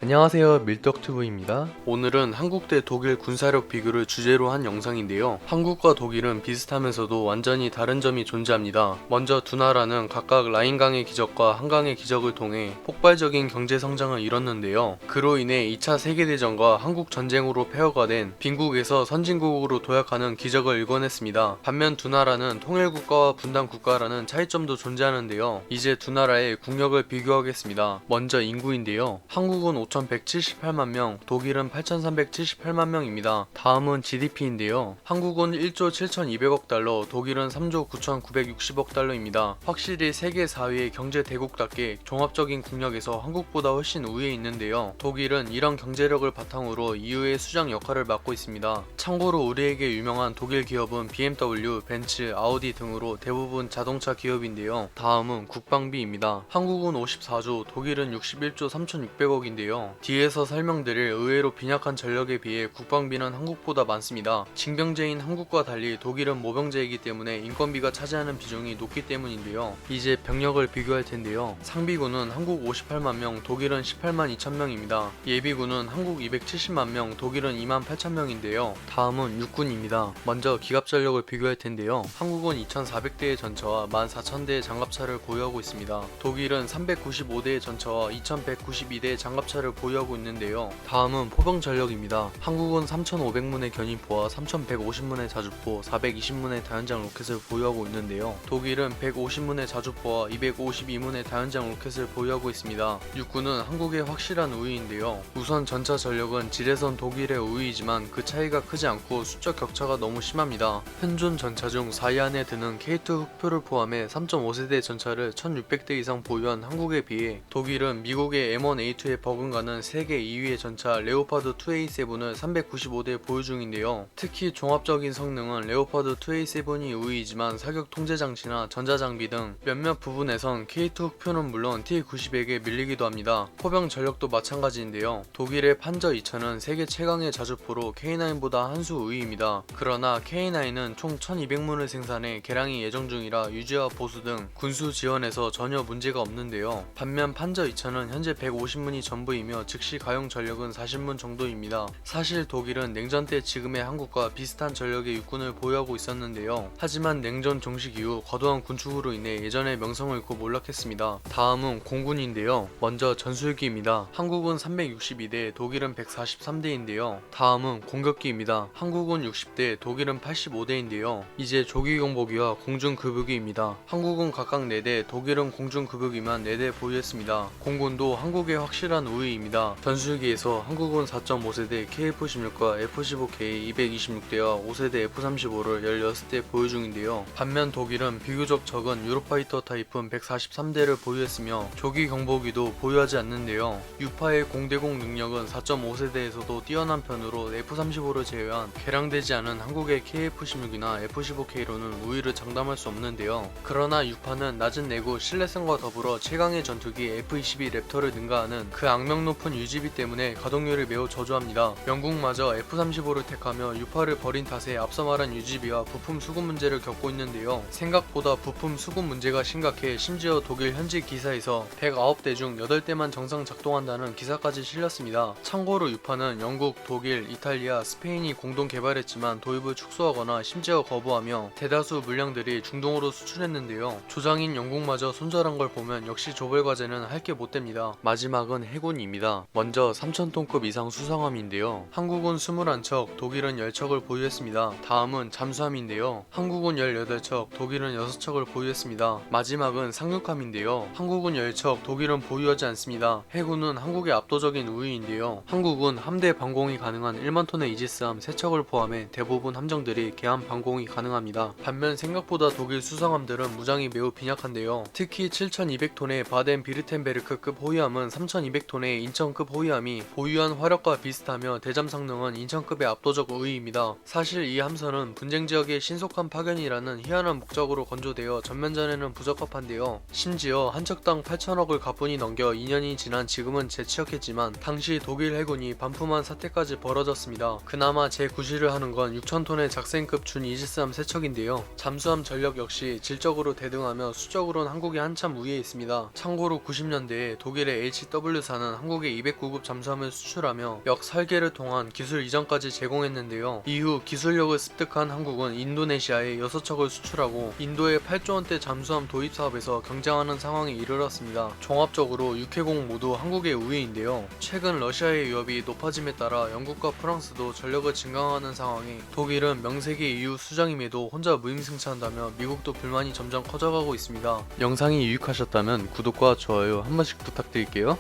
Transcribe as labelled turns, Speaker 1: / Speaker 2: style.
Speaker 1: 안녕하세요, 밀떡튜브입니다. 오늘은 한국 대 독일 군사력 비교를 주제로 한 영상인데요. 한국과 독일은 비슷하면서도 완전히 다른 점이 존재합니다. 먼저 두 나라는 각각 라인강의 기적과 한강의 기적을 통해 폭발적인 경제 성장을 이뤘는데요. 그로 인해 2차 세계대전과 한국 전쟁으로 폐허가 된 빈국에서 선진국으로 도약하는 기적을 일궈냈습니다. 반면 두 나라는 통일국가와 분단국가라는 차이점도 존재하는데요. 이제 두 나라의 국력을 비교하겠습니다. 먼저 인구인데요. 한국은 5,178만 명, 독일은 8,378만 명입니다. 다음은 GDP인데요. 한국은 1조 7,200억 달러, 독일은 3조 9,960억 달러입니다. 확실히 세계 4위의 경제 대국답게 종합적인 국력에서 한국보다 훨씬 우위에 있는데요. 독일은 이런 경제력을 바탕으로 EU의 수장 역할을 맡고 있습니다. 참고로 우리에게 유명한 독일 기업은 BMW, 벤츠, 아우디 등으로 대부분 자동차 기업인데요. 다음은 국방비입니다. 한국은 54조, 독일은 61조 3,600억인데요. 뒤에서 설명드릴 의외로 빈약한 전력에 비해 국방비는 한국보다 많습니다. 징병제인 한국과 달리 독일은 모병제이기 때문에 인건비가 차지하는 비중이 높기 때문인데요. 이제 병력을 비교할 텐데요. 상비군은 한국 58만 명, 독일은 18만 2천 명입니다. 예비군은 한국 270만 명, 독일은 2만 8천 명인데요. 다음은 육군입니다. 먼저 기갑전력을 비교할 텐데요. 한국은 2,400대의 전차와 14,000대의 장갑차를 보유하고 있습니다. 독일은 395대의 전차와 2,192대의 장갑차를 보유하고 있는데요. 다음은 포병 전력입니다. 한국은 3,500문의 견인포와 3,150문의 자주포, 420문의 다연장 로켓을 보유하고 있는데요. 독일은 150문의 자주포와 252문의 다연장 로켓을 보유하고 있습니다. 육군은 한국의 확실한 우위인데요. 우선 전차 전력은 지레선 독일의 우위이지만 그 차이가 크지 않고 수적 격차가 너무 심합니다. 현존 전차 중 4위 안에 드는 K2 흑표를 포함해 3.5세대 전차를 1,600대 이상 보유한 한국에 비해 독일은 미국의 M1A2에 버금가는 세계 2위의 전차 레오파드 2A7을 395대 보유 중인데요. 특히 종합적인 성능은 레오파드 2A7이 우위이지만 사격 통제 장치나 전자장비 등 몇몇 부분에선 K2 흑표는 물론 T90에게 밀리기도 합니다. 포병 전력도 마찬가지인데요. 독일의 판저 2000은 세계 최강의 자주포로 K9보다 한 수 우위입니다. 그러나 K9은 총 1200문을 생산해 개량이 예정 중이라 유지와 보수 등 군수 지원에서 전혀 문제가 없는데요. 반면 판저 2000은 현재 150문이 전부이며 즉시 가용 전력은 40문 정도입니다. 사실 독일은 냉전 때 지금의 한국과 비슷한 전력의 육군을 보유하고 있었는데요. 하지만 냉전 종식 이후 과도한 군축으로 인해 예전의 명성을 잃고 몰락했습니다. 다음은 공군인데요. 먼저 전술기입니다. 한국은 362대, 독일은 143대인데요. 다음은 공격기입니다. 한국은 60대, 독일은 85대인데요. 이제 조기경보기와 공중급유기입니다. 한국은 각각 4대, 독일은 공중급유기만 4대 보유했습니다. 공군도 한국의 확실한 우위입니다. 전술기에서 한국은 4.5세대 KF-16과 F-15K 226대와 5세대 F-35를 16대 보유 중인데요. 반면 독일은 비교적 적은 유로파이터 타입은 143대를 보유했으며 조기 경보기도 보유하지 않는데요. 유파의 공대공 능력은 4.5세대에서도 뛰어난 편으로 F-35를 제외한 개량되지 않은 한국의 KF-16이나 F-15K로는 우위를 장담할 수 없는데요. 그러나 유파는 낮은 내구 신뢰성과 더불어 최강의 전투기 F-22 랩터를 능가하는 그 악명 높은 유지비 때문에 가동률이 매우 저조합니다. 영국마저 F-35를 택하며 유파를 버린 탓에 앞서 말한 유지비와 부품 수급 문제를 겪고 있는데요. 생각보다 부품 수급 문제가 심각해 심지어 독일 현지 기사에서 109대 중 8대만 정상 작동한다는 기사까지 실렸습니다. 참고로 유파는 영국, 독일, 이탈리아, 스페인이 공동 개발했지만 도입을 축소하거나 심지어 거부하며 대다수 물량들이 중동으로 수출했는데요. 조장인 영국마저 손절한 걸 보면 역시 조벌 과제는 할 게 못 됩니다. 마지막은 해군입니다. 먼저 3000톤급 이상 수상함인데요. 한국은 21척, 독일은 10척을 보유했습니다. 다음은 잠수함인데요. 한국은 18척, 독일은 6척을 보유했습니다. 마지막은 상륙함인데요. 한국은 10척, 독일은 보유하지 않습니다. 해군은 한국의 압도적인 우위인데요. 한국은 함대 방공이 가능한 1만 톤의 이지스함 3척을 포함해 대부분 함정들이 개함 방공이 가능합니다. 반면 생각보다 독일 수상함들은 무장이 매우 빈약한데요. 특히 7200톤의 바덴 비르텐베르크급 호위함은 3200톤의 인천급 호위함이 보유한 화력과 비슷하며 대잠 성능은 인천급의 압도적 우위입니다. 사실 이 함선은 분쟁 지역의 신속한 파견이라는 희한한 목적으로 건조되어 전면전에는 부적합한데요. 심지어 한 척당 8천억을 가뿐히 넘겨 2년이 지난 지금은 재취역했지만 당시 독일 해군이 반품한 사태까지 벌어졌습니다. 그나마 재구시를 하는 건 6,000톤의 작센급 준 이지스함 3척인데요. 잠수함 전력 역시 질적으로 대등하며 수적으로는 한국이 한참 우위에 있습니다. 참고로 90년대에 독일의 HW사는 한국 한국에 209급 잠수함을 수출하며 약 8개를 통한 기술 이전까지 제공했는데요. 이후 기술력을 습득한 한국은 인도네시아에 6척을 수출하고 인도의 8조 원대 잠수함 도입 사업에서 경쟁하는 상황에 이르렀습니다. 종합적으로 6회공 모두 한국의 우위인데요. 최근 러시아의 위협이 높아짐에 따라 영국과 프랑스도 전력을 증강하는 상황에 독일은 명세계 EU 수장임에도 혼자 무임승차한다며 미국도 불만이 점점 커져가고 있습니다. 영상이 유익하셨다면 구독과 좋아요 한 번씩 부탁드릴게요.